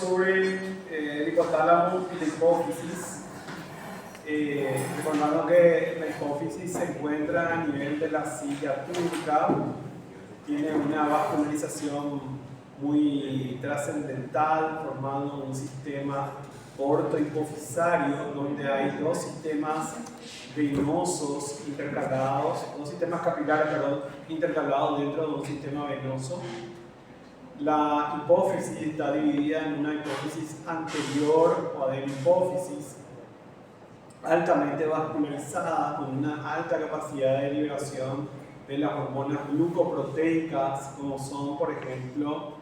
sobre el hipotálamo y la hipófisis. Recordando que la hipófisis se encuentra a nivel de la silla turca, tiene una vascularización muy trascendental, formando un sistema ortohipofisario donde hay dos sistemas venosos intercalados, dos sistemas capilares, intercalados dentro de un sistema venoso. La hipófisis está dividida en una hipófisis anterior o adenopófisis altamente vascularizada con una alta capacidad de liberación de las hormonas glucoproteicas, como son, por ejemplo,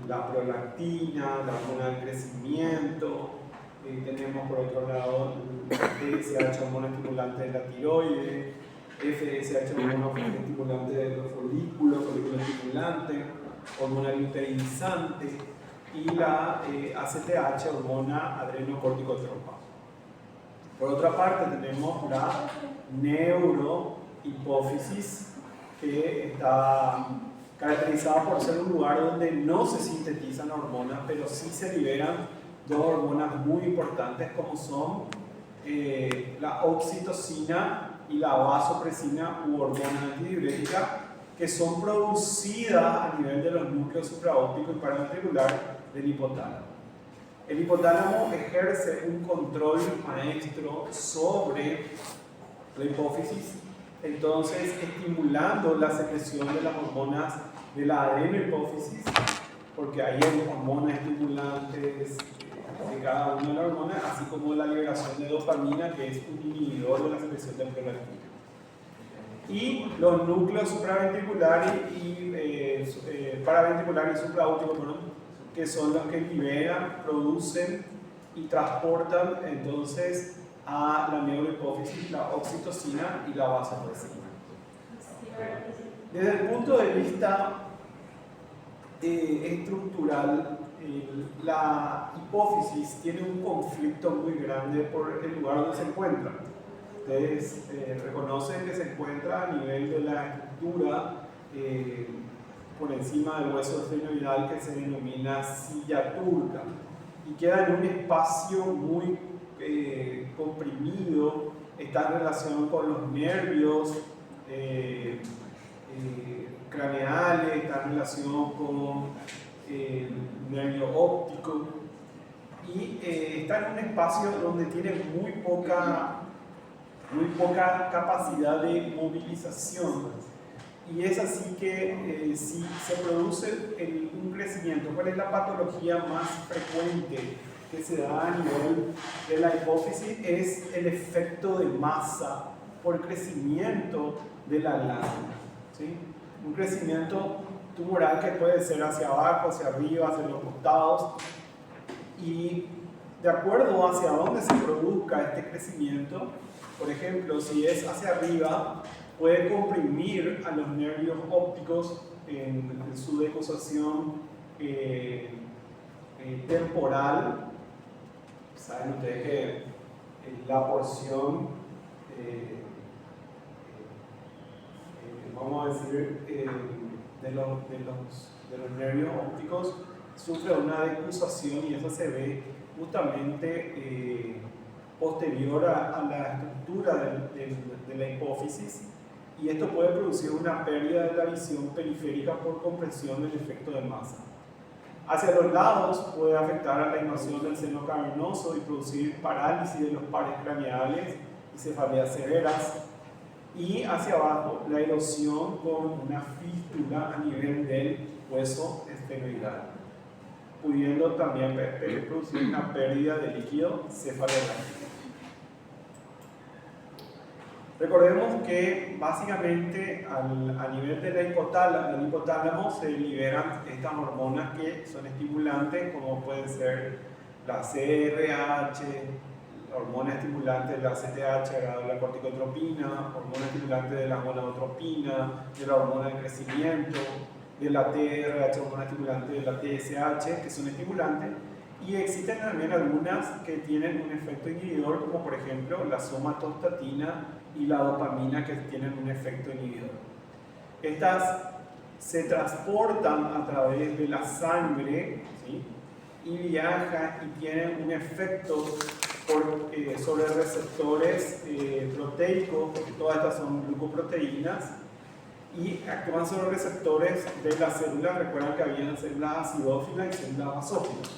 la prolactina, la hormona del crecimiento. Tenemos por otro lado TSH, hormona estimulante de la tiroides, FSH, hormona estimulante de los folículo estimulante, hormona luteinizante, y la ACTH, hormona adrenocorticotropa. Por otra parte tenemos la neurohipófisis, que está caracterizada por ser un lugar donde no se sintetizan hormonas, pero sí se liberan dos hormonas muy importantes como son la oxitocina y la vasopresina u hormona antidiurética, que son producidas a nivel de los núcleos supraópticos y paraventricular del hipotálamo. El hipotálamo ejerce un control maestro sobre la hipófisis, entonces estimulando la secreción de las hormonas de la adenohipófisis, porque hay hormonas estimulantes de cada una de las hormonas, así como la liberación de dopamina, que es un inhibidor de la secreción de prolactina. Y los núcleos supraventriculares y paraventriculares y supraópticos, que son los que liberan, producen y transportan entonces a la neurohipófisis la oxitocina y la vasopresina. Desde el punto de vista estructural, la hipófisis tiene un conflicto muy grande por el lugar donde se encuentra. Ustedes reconocen que se encuentra a nivel de la estructura por encima del hueso esfenoidal, que se denomina silla turca, y queda en un espacio muy comprimido. Está en relación con los nervios craneales, está en relación con el nervio óptico, y está en un espacio donde tiene muy poca capacidad de movilización. Y es así que si se produce un crecimiento, ¿cuál es la patología más frecuente que se da a nivel de la hipófisis? Es el efecto de masa por crecimiento de la glándula, ¿sí? Un crecimiento tumoral que puede ser hacia abajo, hacia arriba, hacia los costados, y de acuerdo hacia dónde se produzca este crecimiento, por ejemplo, si es hacia arriba, puede comprimir a los nervios ópticos en su decusación temporal. Saben ustedes que la porción, vamos a decir, de los nervios ópticos sufre una decusación, y eso se ve justamente posterior a la estructura de la hipófisis, y esto puede producir una pérdida de la visión periférica por compresión del efecto de masa. Hacia los lados puede afectar a la invasión del seno cavernoso y producir parálisis de los pares craneales y cefaleas severas, y hacia abajo la erosión con una fístula a nivel del hueso esfenoidal, pudiendo también producir una pérdida de líquido cefalorráquido. Recordemos que básicamente a nivel del hipotálamo se liberan estas hormonas que son estimulantes, como pueden ser la CRH, la hormona estimulante de la CTH, de la corticotropina, hormona estimulante de la gonadotropina, de la hormona de crecimiento, de la TRH, hormona estimulante de la TSH, que son estimulantes. Y existen también algunas que tienen un efecto inhibidor, como por ejemplo la somatostatina y la dopamina, que tienen un efecto inhibidor. Estas se transportan a través de la sangre, ¿sí? Y viajan y tienen un efecto sobre receptores proteicos, porque todas estas son glucoproteínas, y actúan sobre receptores de las células. Recuerdan que había células acidófilas y células basófilas.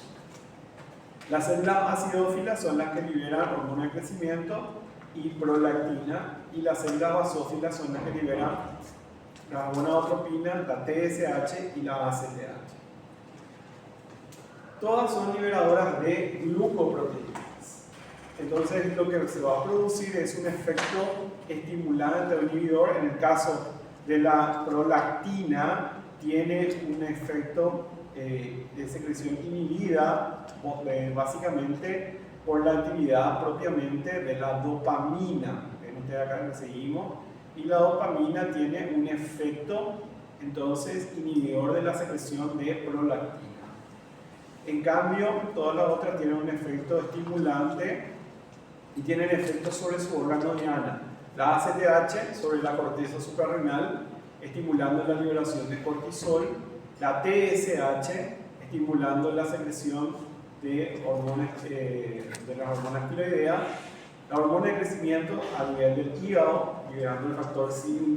Las células acidófilas son las que liberan hormona de crecimiento y prolactina, y las células basófilas son las que liberan la gonadotropina, la TSH y la ACTH. Todas son liberadoras de glucoproteínas. Entonces, lo que se va a producir es un efecto estimulante o inhibidor. En el caso de la prolactina, tiene un efecto de secreción inhibida, básicamente por la actividad propiamente de la dopamina. Ven ustedes acá que seguimos. Y la dopamina tiene un efecto, entonces, inhibidor de la secreción de prolactina. En cambio, todas las otras tienen un efecto estimulante y tienen efectos sobre su órgano diana. La ACTH sobre la corteza suprarrenal, estimulando la liberación de cortisol. La TSH, estimulando la secreción de hormonas, de las hormonas tiroideas. La hormona de crecimiento a nivel del hígado, liberando el factor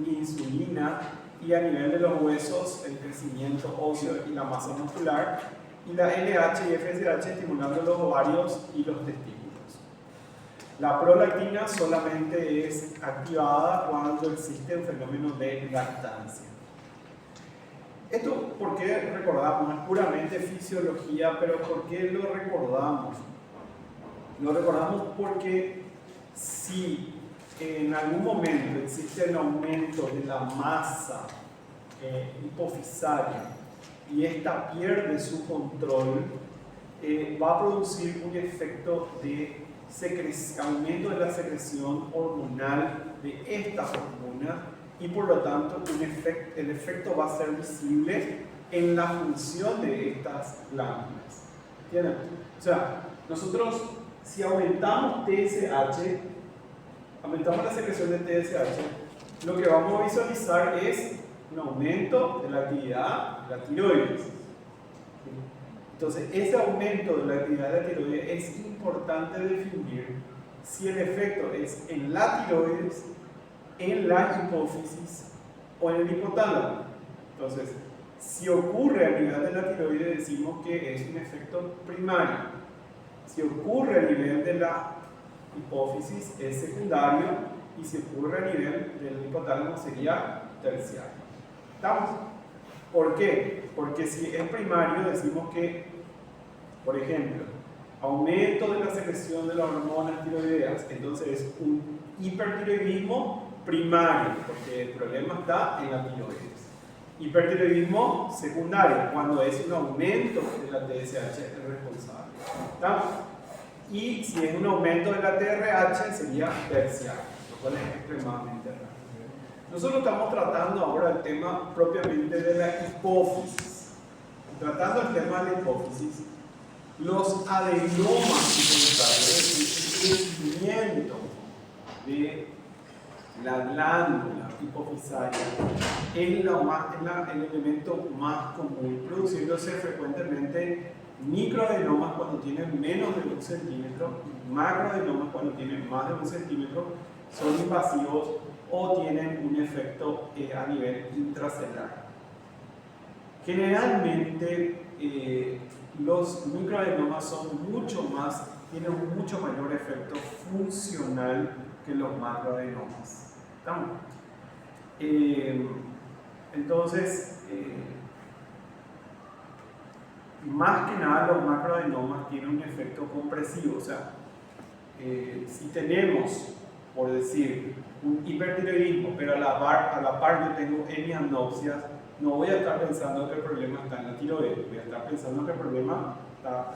insulina, y a nivel de los huesos, el crecimiento óseo y la masa muscular. Y la LH y FSH estimulando los ovarios y los testículos. La prolactina solamente es activada cuando existe un fenómeno de lactancia. Esto, ¿por qué recordamos? Es puramente fisiología, pero ¿por qué lo recordamos? Lo recordamos porque si en algún momento existe el aumento de la masa hipofisaria y esta pierde su control, va a producir un efecto de aumento de la secreción hormonal de estas hormonas, y por lo tanto el efecto va a ser visible en la función de estas glándulas. ¿Entienden? O sea, nosotros, si aumentamos TSH, aumentamos la secreción de TSH, lo que vamos a visualizar es un aumento de la actividad de la tiroides. Entonces, ese aumento de la actividad de la tiroides es importante definir si el efecto es en la tiroides, en la hipófisis o en el hipotálamo. Entonces, si ocurre a nivel de la tiroides, decimos que es un efecto primario. Si ocurre a nivel de la hipófisis, es secundario, y si ocurre a nivel del hipotálamo, sería terciario. ¿Estamos? ¿Por qué? Porque si es primario, decimos que, por ejemplo, aumento de la secreción de las hormonas tiroideas, entonces es un hipertiroidismo primario, porque el problema está en la tiroides. Hipertiroidismo secundario, cuando es un aumento de la TSH el responsable. ¿Estamos? Y si es un aumento de la TRH, sería terciario, lo cual es extremadamente raro. Nosotros estamos tratando ahora el tema propiamente de la hipófisis. Tratando el tema de la hipófisis, los adenomas hipofisarios, es decir, el crecimiento de la glándula hipofisaria, es el elemento más común, produciéndose frecuentemente microadenomas cuando tienen menos de 1 centímetro y macroadenomas cuando tienen más de 1 centímetro, son invasivos o tienen un efecto a nivel intracelular. Generalmente los microadenomas tienen un mucho mayor efecto funcional que los macroadenomas. ¿Estamos? Entonces, más que nada los macroadenomas tienen un efecto compresivo. O sea, si tenemos, por decir, un hipertiroidismo, pero a la par yo tengo hemianopsias, no voy a estar pensando que el problema está en la tiroides, voy a estar pensando que el problema está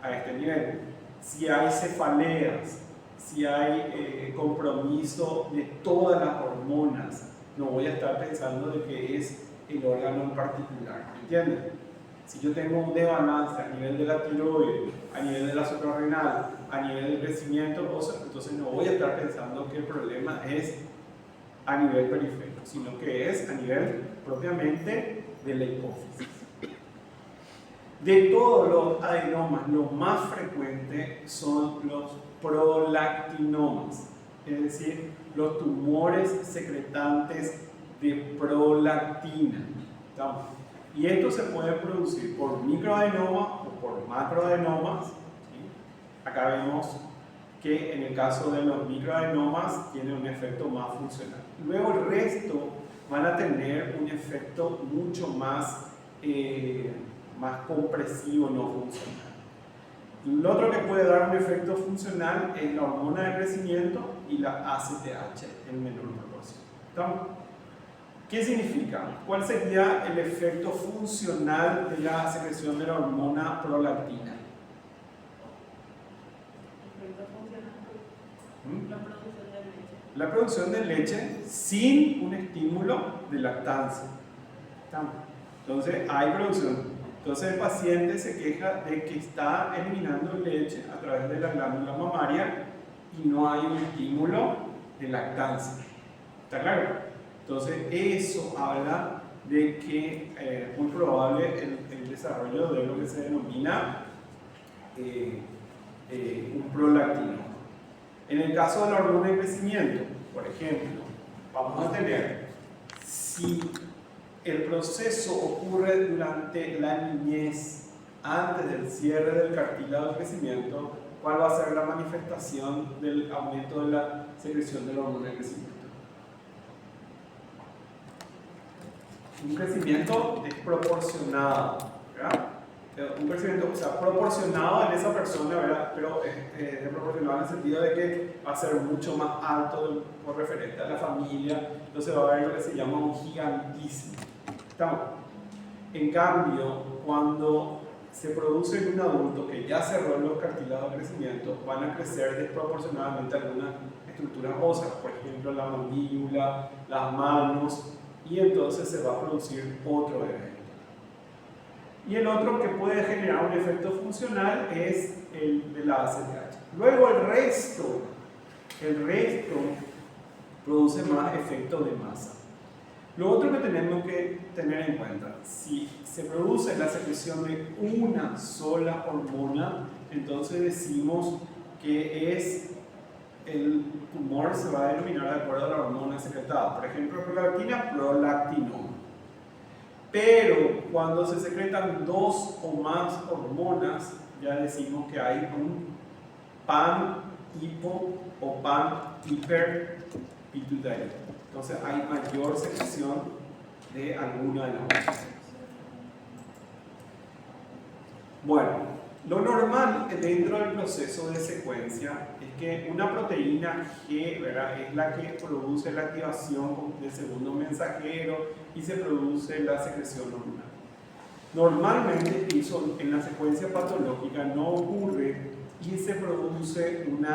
a este nivel. Si hay cefaleas, si hay compromiso de todas las hormonas, no voy a estar pensando de que es el órgano en particular, ¿entiendes? Si yo tengo un desbalance a nivel de la tiroides, a nivel de la suprarrenal, a nivel del crecimiento, entonces no voy a estar pensando que el problema es a nivel periférico, sino que es a nivel propiamente de la hipófisis. De todos los adenomas, lo más frecuente son los prolactinomas, es decir, los tumores secretantes de prolactina. ¿Estamos? Y esto se puede producir por microadenomas o por macroadenomas. ¿Sí? Acá vemos que en el caso de los microadenomas tiene un efecto más funcional. Luego el resto van a tener un efecto mucho más compresivo, no funcional. Lo otro que puede dar un efecto funcional es la hormona de crecimiento y la ACTH en menor proporción. ¿Estamos? ¿Qué significa? ¿Cuál sería el efecto funcional de la secreción de la hormona prolactina? La producción de leche sin un estímulo de lactancia. Entonces hay producción. Entonces el paciente se queja de que está eliminando leche a través de la glándula mamaria y no hay un estímulo de lactancia. ¿Está claro? Entonces eso habla de que es muy probable el desarrollo de lo que se denomina un prolactino. En el caso de la hormona de crecimiento, por ejemplo, vamos a tener, si el proceso ocurre durante la niñez, antes del cierre del cartílago de crecimiento, ¿cuál va a ser la manifestación del aumento de la secreción de la hormona de crecimiento? Un crecimiento desproporcionado, ¿verdad? Un crecimiento, o sea, proporcionado en esa persona, ¿verdad? Pero desproporcionado en el sentido de que va a ser mucho más alto por referente a la familia, entonces va a haber lo que se llama un gigantismo. ¿Estamos? En cambio, cuando se produce en un adulto que ya cerró los cartílagos de crecimiento, van a crecer desproporcionadamente algunas estructuras óseas, por ejemplo la mandíbula, las manos, y entonces se va a producir otro evento. Y el otro que puede generar un efecto funcional es el de la ACTH. Luego el resto produce más efecto de masa. Lo otro que tenemos que tener en cuenta, si se produce la secreción de una sola hormona, entonces decimos que el tumor se va a denominar de acuerdo a la hormona secretada. Por ejemplo, prolactina, prolactinoma. Pero cuando se secretan dos o más hormonas, ya decimos que hay un pan-hipo o pan-hiperpituitaria. Entonces hay mayor secreción de alguna de las hormonas. Bueno, lo normal dentro del proceso de secuencia es que una proteína G, ¿verdad?, es la que produce la activación del segundo mensajero y se produce la secreción hormonal. Normalmente eso en la secuencia patológica no ocurre y se produce un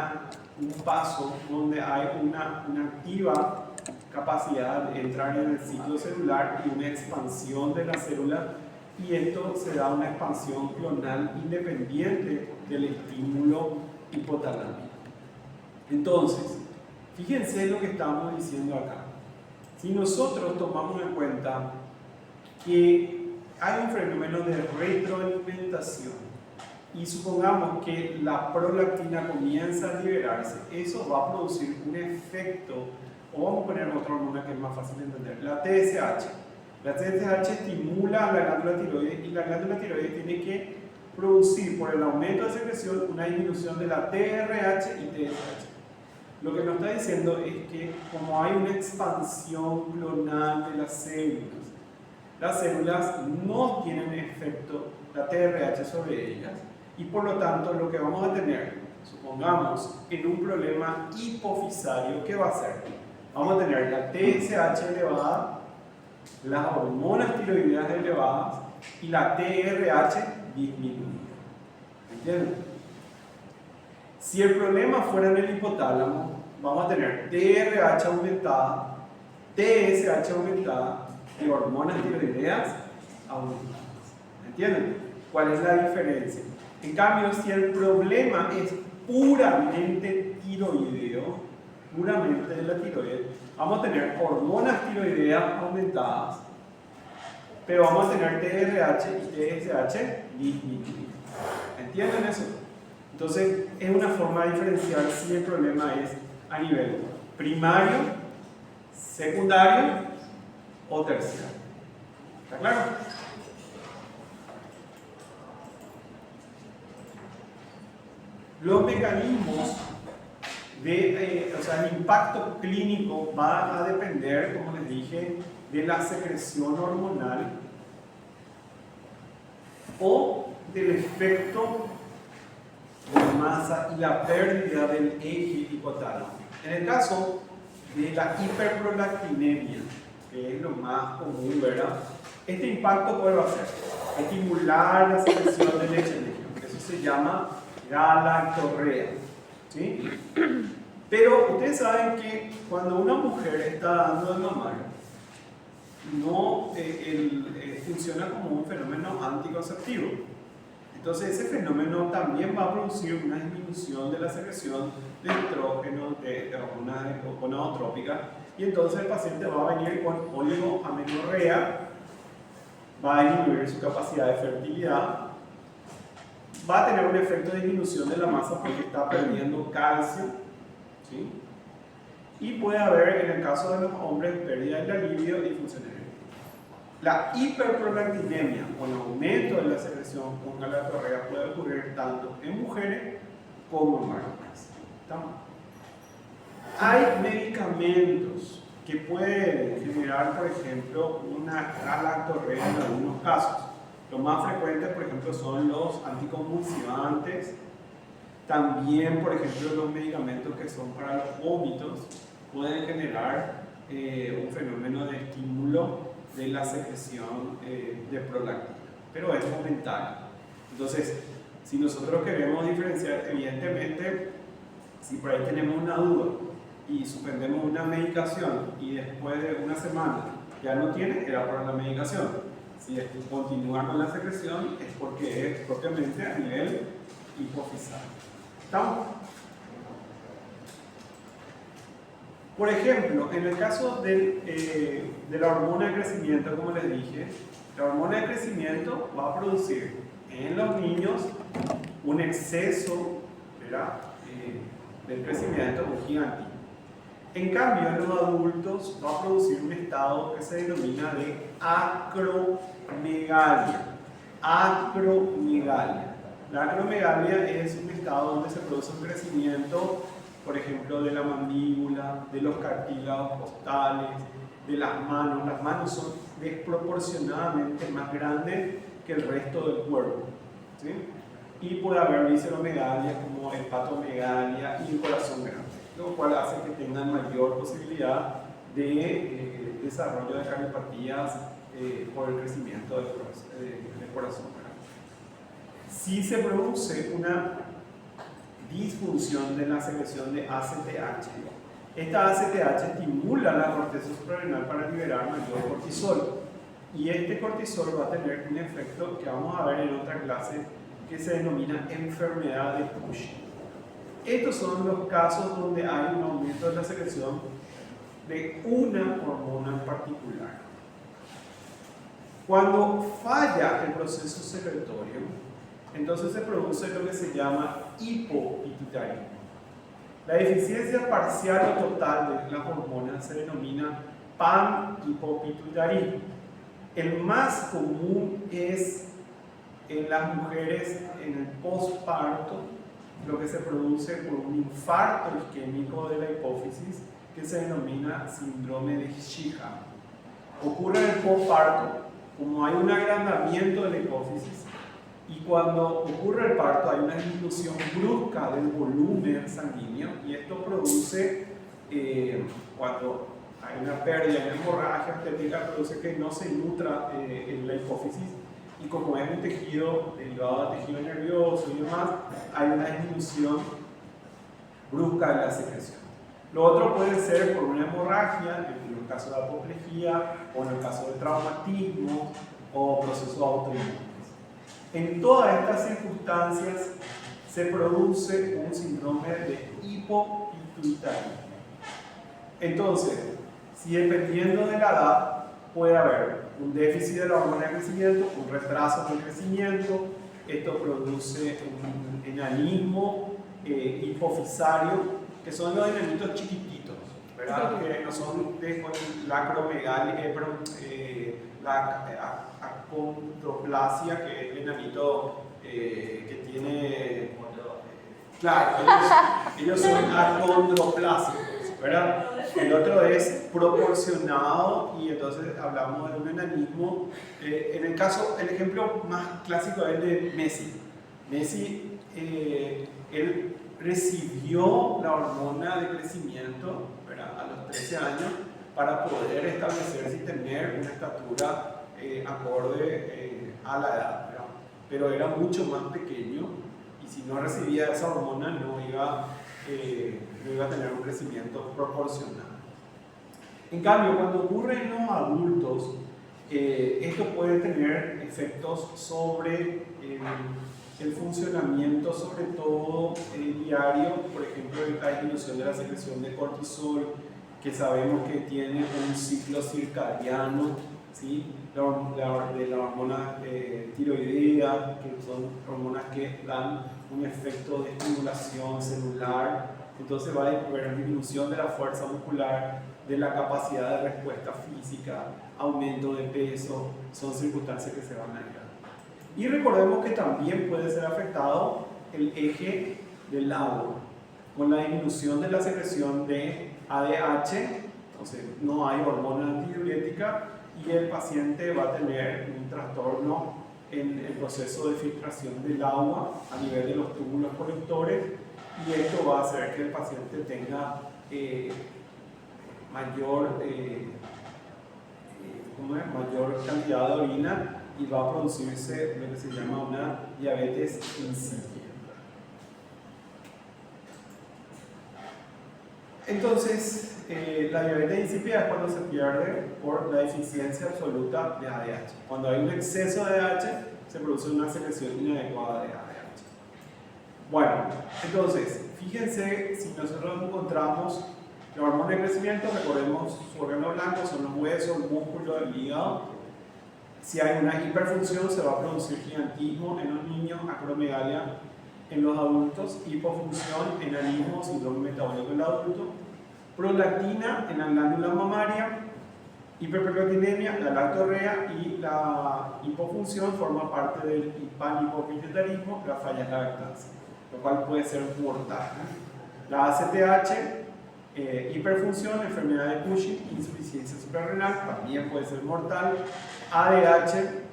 paso donde hay una activa capacidad de entrar en el ciclo celular y una expansión de la célula, y esto se da una expansión clonal independiente del estímulo hipotalámico. Entonces, fíjense lo que estamos diciendo acá. Si nosotros tomamos en cuenta que hay un fenómeno de retroalimentación y supongamos que la prolactina comienza a liberarse, eso va a producir un efecto, o vamos a poner otra hormona que es más fácil de entender, la TSH. La TSH estimula la glándula tiroides y la glándula tiroides tiene que producir por el aumento de secreción una disminución de la TRH y TSH. Lo que nos está diciendo es que como hay una expansión clonal de las células no tienen efecto la TRH sobre ellas, y por lo tanto lo que vamos a tener, supongamos, en un problema hipofisario, ¿qué va a ser? Vamos a tener la TSH elevada, las hormonas tiroideas elevadas y la TRH disminuida. ¿Entienden? Si el problema fuera en el hipotálamo, vamos a tener TRH aumentada, TSH aumentada y hormonas tiroideas aumentadas. ¿Entienden? ¿Cuál es la diferencia? En cambio, si el problema es puramente tiroideo, puramente de la tiroides, vamos a tener hormonas tiroideas aumentadas pero vamos a tener TRH y TSH disminuido. ¿Entienden eso? Entonces, es una forma de diferenciar si el problema es a nivel primario, secundario o terciario. ¿Está claro? Los mecanismos o sea, el impacto clínico va a depender, como les dije, de la secreción hormonal o del efecto de masa y la pérdida del eje hipotálamo. En el caso de la hiperprolactinemia, que es lo más común, ¿verdad? Este impacto puede hacer estimular la secreción de leche en líquido. Eso se llama galactorrea, ¿sí? Pero ustedes saben que cuando una mujer está dando de mamar, no funciona como un fenómeno anticonceptivo. Entonces ese fenómeno también va a producir una disminución de la secreción de estrógeno, de hormonas gonadotrópicas, y entonces el paciente va a venir con oligoamenorrea, va a disminuir su capacidad de fertilidad, va a tener un efecto de disminución de la masa porque está perdiendo calcio, ¿sí? Y puede haber, en el caso de los hombres, pérdida de la libido y disfunción eréctil. La hiperprolactinemia o el aumento de la secreción con galactorrea puede ocurrir tanto en mujeres como en varones. Hay medicamentos que pueden generar, por ejemplo, una galactorrea en algunos casos. Los más frecuentes, por ejemplo, son los anticonvulsivantes. También, por ejemplo, los medicamentos que son para los vómitos pueden generar un fenómeno de estímulo de la secreción de prolactina, pero es momentáneo. Entonces, si nosotros queremos diferenciar, evidentemente, si por ahí tenemos una duda y suspendemos una medicación y después de una semana ya no tiene, era por la medicación. Si continúa con la secreción es porque es propiamente a nivel hipofisal. ¿Estamos? Por ejemplo, en el caso de la hormona de crecimiento, como les dije, la hormona de crecimiento va a producir en los niños un exceso, ¿verdad? Del crecimiento muy gigante. En cambio, en los adultos va a producir un estado que se denomina de acromegalia. Acromegalia. La acromegalia es un estado donde se produce un crecimiento, por ejemplo, de la mandíbula, de los cartílagos costales, de las manos. Las manos son desproporcionadamente más grandes que el resto del cuerpo, ¿sí? Y puede haber visceromegalia como hepatomegalia y el corazón grande, lo cual hace que tengan mayor posibilidad de desarrollo de cardiopatías por el crecimiento del corazón grande. Si se produce una disfunción de la secreción de ACTH, esta ACTH estimula la corteza suprarrenal para liberar mayor cortisol, y este cortisol va a tener un efecto que vamos a ver en otra clase que se denomina enfermedad de Cushing. Estos son los casos donde hay un aumento de la secreción de una hormona en particular. Cuando falla el proceso secretorio, entonces se produce lo que se llama hipopituitarismo. La deficiencia parcial o total de las hormonas se denomina panhipopituitarismo. El más común es en las mujeres en el posparto, lo que se produce por un infarto isquémico de la hipófisis que se denomina síndrome de Shiham. Ocurre en el posparto, como hay un agrandamiento de la hipófisis, y cuando ocurre el parto hay una disminución brusca del volumen sanguíneo, y esto produce, cuando hay una pérdida, una hemorragia obstétrica, produce que no se nutra en la hipófisis, y como es un tejido derivado del tejido nervioso y demás, hay una disminución brusca de la secreción. Lo otro puede ser por una hemorragia, en el caso de apoplejía, o en el caso de traumatismo o procesos autoinmunes. En todas estas circunstancias se produce un síndrome de hipopituitarismo. Entonces, si dependiendo de la edad, puede haber un déficit de la hormona de crecimiento, un retraso del crecimiento. Esto produce un enanismo hipofisario, que son los enanitos chiquititos, ¿verdad? Que no son de la acromegalia, la acondroplasia, que es el enanito que tiene. Claro, ellos son acondroplásicos, ¿verdad? El otro es proporcionado y entonces hablamos de un enanismo. En el caso, el ejemplo más clásico es el de Messi. Messi, él recibió la hormona de crecimiento, ¿verdad?, a los 13 años para poder establecerse y tener una estatura acorde a la edad, ¿verdad? Pero era mucho más pequeño. Y si no recibía esa hormona no iba a tener un crecimiento proporcional. En cambio, cuando ocurre en los adultos, esto puede tener efectos sobre el funcionamiento, sobre todo diario, por ejemplo, la disminución de la secreción de cortisol, que sabemos que tiene un ciclo circadiano, ¿sí? De la hormona tiroidea, que son hormonas que dan un efecto de estimulación celular. Entonces va a haber disminución de la fuerza muscular, de la capacidad de respuesta física, aumento de peso, son circunstancias que se van a ir. Y recordemos que también puede ser afectado el eje del agua, con la disminución de la secreción de ADH, entonces no hay hormona antidiurética, y el paciente va a tener un trastorno en el proceso de filtración del agua a nivel de los túbulos colectores, y esto va a hacer que el paciente tenga mayor cantidad de orina y va a producirse lo que se llama una diabetes insípida. Entonces, la diabetes insípida es cuando se pierde por la deficiencia absoluta de ADH. Cuando hay un exceso de ADH, se produce una secreción inadecuada de ADH. Bueno, entonces, fíjense, si nosotros encontramos la hormona de crecimiento, recordemos su órgano blanco, son los huesos, el músculo, el hígado. Si hay una hiperfunción, se va a producir gigantismo en los niños, acromegalia en los adultos, hipofunción, enanismo, síndrome metabólico en el adulto, prolactina en la glándula mamaria, hiperprolactinemia, la lactorrea, y la hipofunción forma parte del panhipopituitarismo, la falla en la lactancia, lo cual puede ser mortal. La ACTH, hiperfunción, enfermedad de Cushing, insuficiencia suprarrenal, también puede ser mortal. ADH,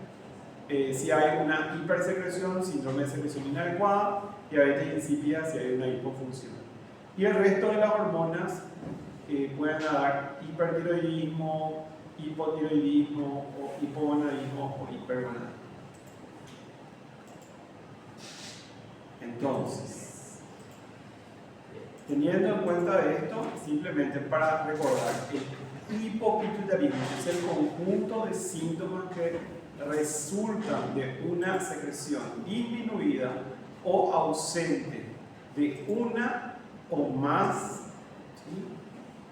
si hay una hipersecreción, síndrome de secreción inadecuada, diabetes insípida si hay una hipofunción. Y el resto de las hormonas pueden dar hipertiroidismo, hipotiroidismo, o hipogonadismo o hipergonadismo. Entonces, teniendo en cuenta esto, simplemente para recordar que el hipopituitarismo es el conjunto de síntomas que resultan de una secreción disminuida o ausente de una o más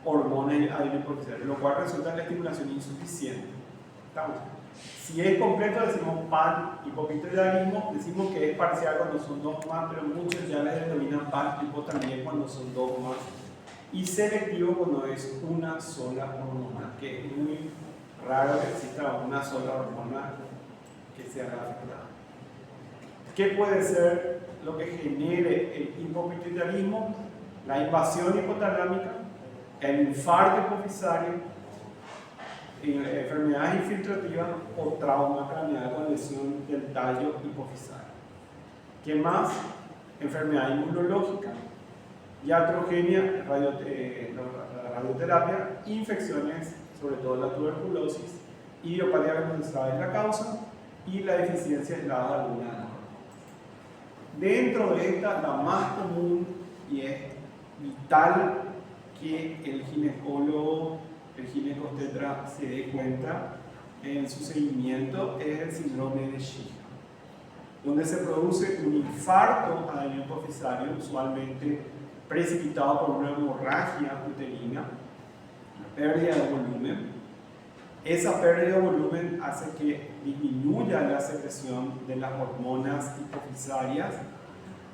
hormonas adenocorticales, lo cual resulta en la estimulación insuficiente. ¿Estamos? Si es completo, decimos panhipopituitarismo, decimos que es parcial cuando son dos más, pero muchos ya les denominan panhipo también cuando son dos más. Y selectivo cuando es una sola hormona, que es muy raro que exista una sola hormona que sea afectada. ¿Qué puede ser lo que genere el hipopituitarismo? La invasión hipotalámica, el infarto hipofisario, enfermedades infiltrativas o trauma craneal con lesión del tallo hipofisario. ¿Qué más? Enfermedad inmunológica, iatrogenia, radioterapia, infecciones, sobre todo la tuberculosis, idiopatía generalizada es la causa, y la deficiencia aislada de alguna de las hormonas. Dentro de esta, la más común, y es vital que el ginecólogo, el ginecobstetra se dé cuenta en su seguimiento, es el síndrome de Sheehan, donde se produce un infarto adenohipofisario, usualmente precipitado por una hemorragia uterina, pérdida de volumen, Esa pérdida de volumen hace que disminuya la secreción de las hormonas hipofisarias.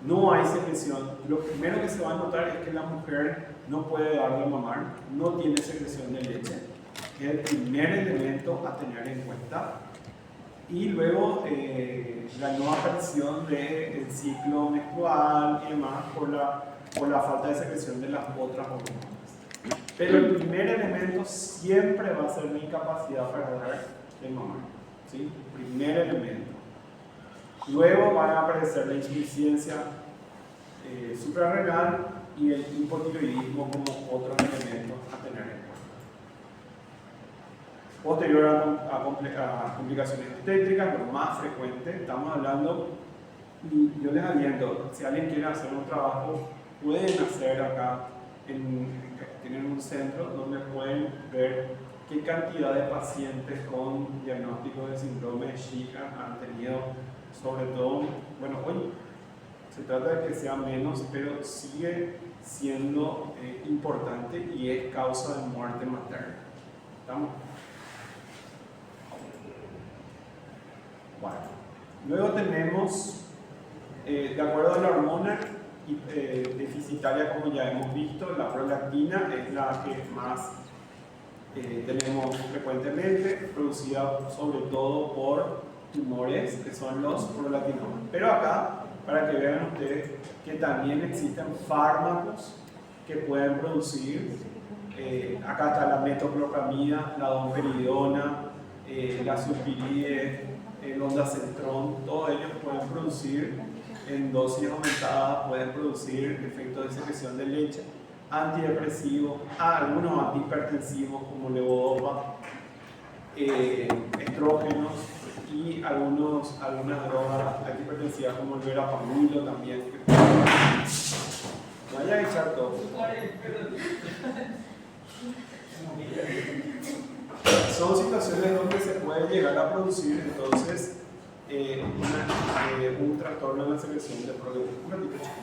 No hay secreción. Lo primero que se va a notar es que la mujer no puede dar de mamar, no tiene secreción de leche, que es el primer elemento a tener en cuenta. Y luego la no aparición del ciclo menstrual y demás por la falta de secreción de las otras hormonas. Pero el primer elemento siempre va a ser la incapacidad para dar de mamar, ¿sí? Primer elemento. Luego van a aparecer la insuficiencia suprarrenal y el hipotiroidismo como otros elementos a tener en cuenta. Posterior a complicaciones obstétricas, lo más frecuente, estamos hablando, y yo les aliento, si alguien quiere hacer un trabajo, pueden hacer acá, tienen un centro donde pueden ver qué cantidad de pacientes con diagnóstico de síndrome de Shiga han tenido, sobre todo, bueno, hoy se trata de que sea menos, pero sigue siendo importante y es causa de muerte materna. ¿Estamos? Bueno, luego tenemos, de acuerdo a la hormona deficitaria, como ya hemos visto, la prolactina es la que más tenemos frecuentemente, producida sobre todo por tumores que son los prolactinomas. Pero acá, para que vean ustedes que también existen fármacos que pueden producir, acá está la metoclopramida, la domperidona, la sulpiride, el ondansetron, todos ellos pueden producir en dosis aumentadas, pueden producir efectos de secreción de leche, antidepresivos, algunos antihipertensivos como levodopa, estrógenos y algunas drogas antihipertensivas como el verapamilo también. Vaya a echar todo. Son situaciones donde se puede llegar a producir entonces un trastorno en la secreción de prolactina. Un ratito, chicos.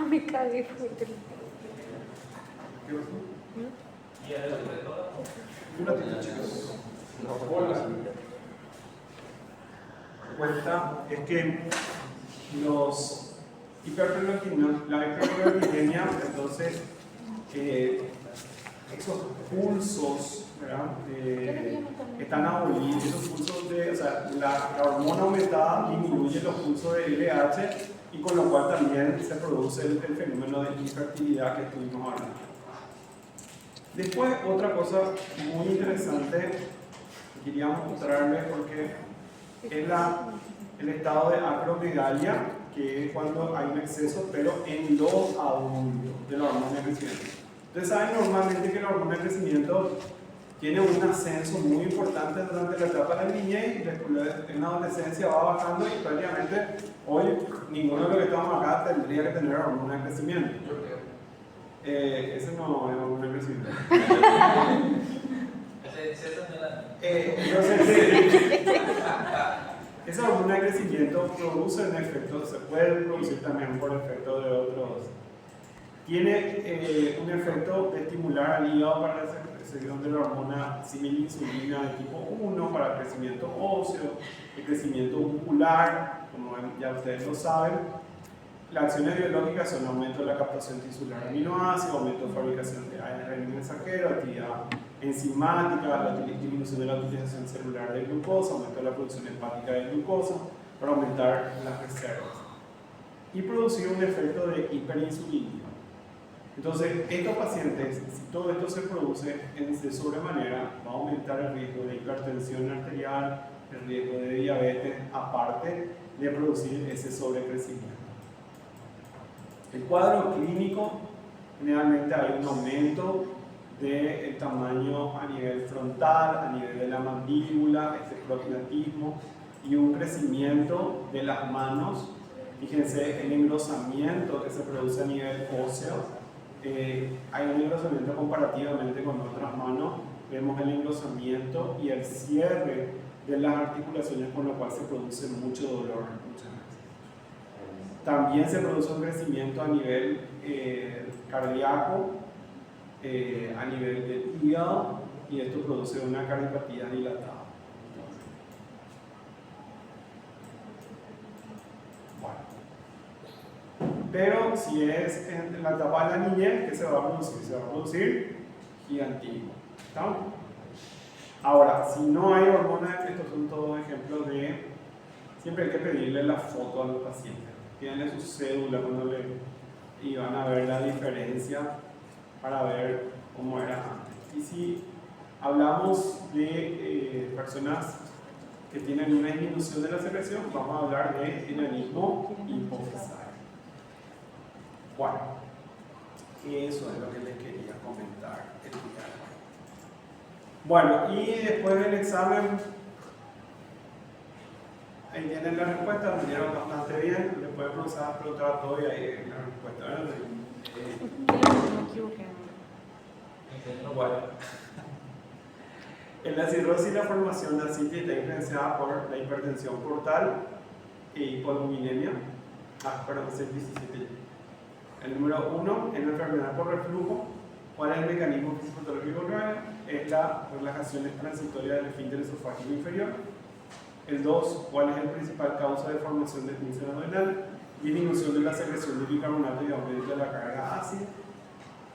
Me cagué fuerte. ¿Qué pasó? Un ratito, chicos. Cuenta es que los la hiperprolactinemia, entonces esos pulsos, ¿verdad? Están abolidos, esos pulsos o sea, la hormona aumentada disminuye los pulsos de LH y con lo cual también se produce el fenómeno de infertilidad que estuvimos hablando. Después, otra cosa muy interesante que quería mostrarles, porque es el estado de acromegalia, que es cuando hay un exceso, pero en los adultos, de la hormona de crecimiento. Ustedes saben normalmente que la hormona de crecimiento tiene un ascenso muy importante durante la etapa de la niñez y después en la adolescencia va bajando y prácticamente hoy ninguno de los que estamos acá tendría que tener hormona de crecimiento. Ese no es hormona de crecimiento. Entonces, esa hormona de crecimiento produce un efecto, se puede producir también por efecto de otros. Tiene un efecto de estimular al hígado para la secreción de la hormona similinsulina de tipo 1 para el crecimiento óseo, el crecimiento muscular, como ya ustedes lo saben. Las acciones biológicas son aumento de la captación tisular de aminoácidos, aumento de fabricación de ARN mensajero, actividad enzimática, la disminución de la utilización celular de glucosa, aumento de la producción hepática de glucosa para aumentar las reservas y producir un efecto de hiperinsulinemia. Entonces, estos pacientes, si todo esto se produce de sobremanera, va a aumentar el riesgo de hipertensión arterial, el riesgo de diabetes, aparte de producir ese sobrecrecimiento. El cuadro clínico, generalmente hay un aumento del tamaño a nivel frontal, a nivel de la mandíbula, este prognatismo y un crecimiento de las manos. Fíjense el engrosamiento que se produce a nivel óseo. Hay un engrosamiento comparativamente con otras manos. Vemos el engrosamiento y el cierre de las articulaciones, con lo cual se produce mucho dolor muchas veces. También se produce un crecimiento a nivel cardíaco, a nivel del hígado, y esto produce una cardiopatía dilatada. Pero si es en la etapa de la niñez, ¿qué se va a producir? Se va a producir gigantismo. ¿Está? Ahora, si no hay hormonas, estos son todos ejemplos de... Siempre hay que pedirle la foto a los pacientes. Pídanle su cédula cuando le... y van a ver la diferencia para ver cómo era antes. Y si hablamos de personas que tienen una disminución de la secreción, vamos a hablar de enanismo hipofisal. Bueno, eso es lo que les quería comentar el día de hoy. Bueno, y después del examen, ahí tienen la respuesta, me dieron bastante bien, le pueden preguntar todo y ahí hay la respuesta, ¿verdad? Me equivoqué. Bueno. En la cirrosis, la formación de ascitis está influenciada por la hipertensión portal e hipoalbuminemia. Perdón, es el 17. El número 1 es la enfermedad por reflujo. ¿Cuál es el mecanismo fisiopatológico grave? Es la relajación transitoria del esfínter esofágico inferior. El 2, ¿cuál es la principal causa de formación de esfínter abdominal? Disminución de la secreción de bicarbonato y aumento de la carga ácida.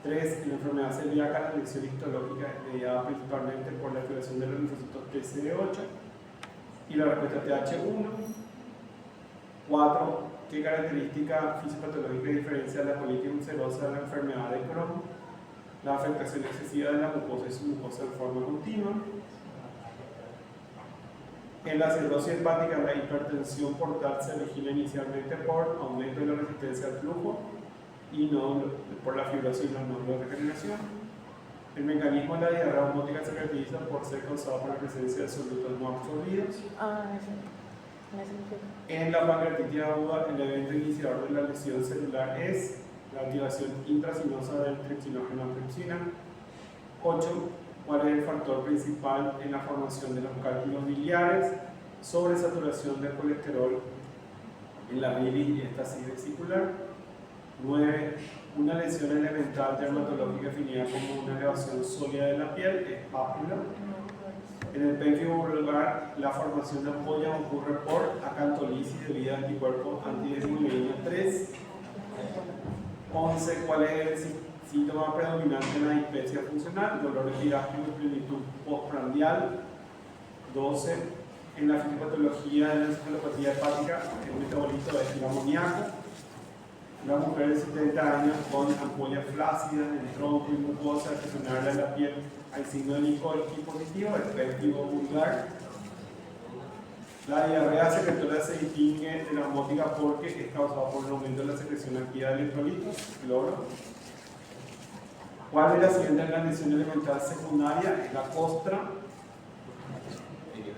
3, en la enfermedad celíaca, la lesión histológica es mediada principalmente por la activación de los linfocitos TCD8 y la respuesta TH1. 4, ¿qué característica fisiopatológica diferencia la colitis ulcerosa de la enfermedad de Crohn? La afectación excesiva de la mucosa y su mucosa de forma continua. En la cirrosis hepática, la hipertensión portal se origina inicialmente por aumento de la resistencia al flujo y no por la fibrosis y los nódulos de regeneración. El mecanismo de la diarrea osmótica se caracteriza por ser causado por la presencia de solutos no absorbidos. En la pancreatitis aguda, el evento iniciador de la lesión celular es la activación intracinosa del tripsinógeno angiotensina. 8. ¿Cuál es el factor principal en la formación de los cálculos biliares? Sobresaturación de colesterol en la bilis y estasis vesicular. 9. Una lesión elemental dermatológica definida como una elevación sólida de la piel es pápula. En el pérfido vulvar, la formación de ampollas ocurre por acantolisis debido a anticuerpos antidesmoglobina 3. 11. ¿Cuál es el síntoma predominante en la dispepsia funcional? Dolor epigástrico y plenitud postprandial. 12. En la fisiopatología de la encefalopatía hepática, el metabolito es el amoníaco. Una mujer de 70 años con ampollas flácidas en el tronco y mucosa seccional de la piel, hay signo de Nikolsky positivo, es pérfido vulgar. La diarrea secretora se distingue de la osmótica porque es causada por el aumento de la secreción activa de electrolitos, cloro. ¿Cuál de las siguientes lesión elemental secundaria? Es la costra.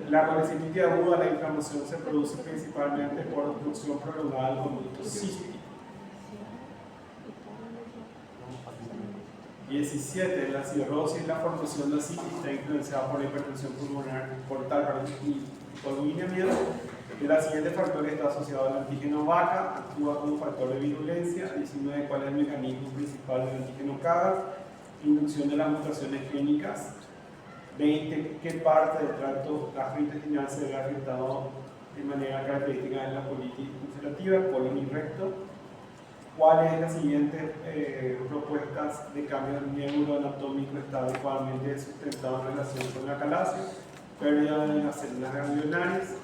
La colecitis aguda, la inflamación se produce principalmente por obstrucción prolongada del conducto cístico. 17. La cirrosis, la formación de ascitis está influenciada por la hipertensión pulmonar portal y hipoalbuminemia. El siguiente factor está asociado al antígeno vaca, actúa como factor de virulencia. 19. ¿Cuál es el mecanismo principal del antígeno CAGA? Inducción de las mutaciones clínicas. 20. ¿Qué parte del tracto gastrointestinal se ve afectado de manera característica en la colitis ulcerativa? Colon y recto. ¿Cuáles de las siguientes propuestas de cambio neuroanatómico está adecuadamente sustentado en relación con la calasia? Pérdida de las células ganglionarias.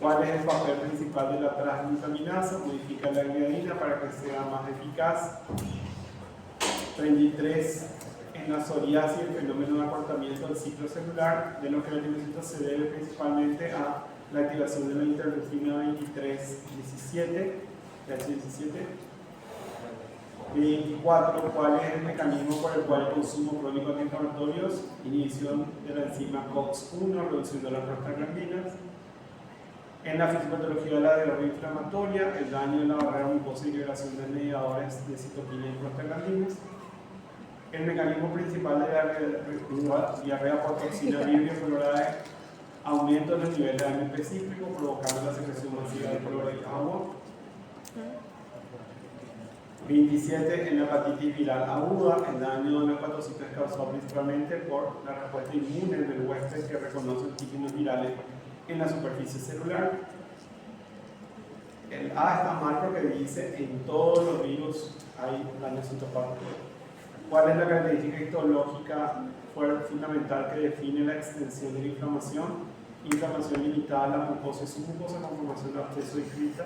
¿Cuál es el papel principal de la transglutaminasa? Modifica la gliadina para que sea más eficaz. 33. En la psoriasis, el fenómeno de acortamiento del ciclo celular de los queratinocitos se debe principalmente a la activación de la interleucina 23-17. 24. ¿Cuál es el mecanismo por el cual el consumo crónico de antiinflamatorios? Inhibición de la enzima COX-1, reducción de las prostaglandinas. En la fisiopatología de la diarrea inflamatoria, el daño de la barrera mucosa y liberación de mediadores de citoquina y prostaglandinas. El mecanismo principal de la diarrea por toxina vibrio clorada, aumento de los niveles de AMP cíclico, provocando la secreción masiva de cloro y agua. 27. En la hepatitis viral aguda, el daño de los hepatocitos es causado principalmente por la respuesta inmune del huésped que reconoce antígenos virales en la superficie celular. El A está mal porque dice en todos los virus hay daño citopático. ¿Cuál es la característica histológica fundamental que define la extensión de la inflamación? Inflamación limitada a la mucosa y submucosa con formación de absceso y crista.